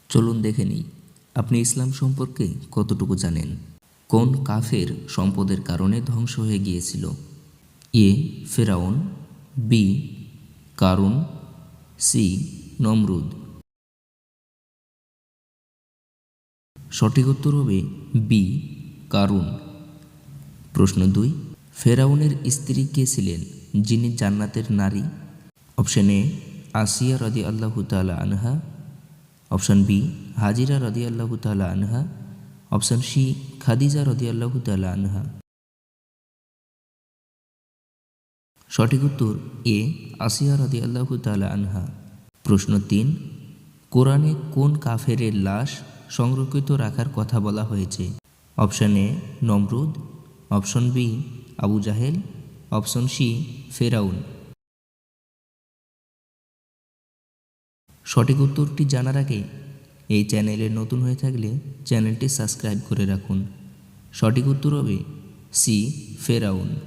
চলুন দেখে নিই আপনি ইসলাম সম্পর্কে কতটুকু জানেন। কোন কাফের সম্পদের কারণে ধ্বংস হয়ে গিয়েছিল? এ ফেরাউন, বি কারুন, সি নমরুদ। সঠিক উত্তর হবে বি কারুন। প্রশ্ন 2, ফেরাউনের স্ত্রী কে ছিলেন যিনি জান্নাতের নারী? অপশন এ আসিয়া রাদিয়াল্লাহু তাআলা আনহা, অপশন বি হাজিরা রাদিয়াল্লাহু তাআলা আনহা, অপশন সি খাদিজা রাদিয়াল্লাহু তাআলা আনহা। সঠিক উত্তর এ আসিয়া রাদিয়াল্লাহু তাআলা আনহা। প্রশ্ন 3, কোরআনে কোন কাফেরের লাশ সংরক্ষিত রাখার কথা বলা হয়েছে? Option A Nimrod, option B Abu Jahl, option C ফেরাউন। সঠিক উত্তরটি জানার আগে এই চ্যানেলে নতুন হয়ে থাকলে চ্যানেলটি সাবস্ক্রাইব করে রাখুন। সঠিক উত্তর হবে সি ফেরাউন।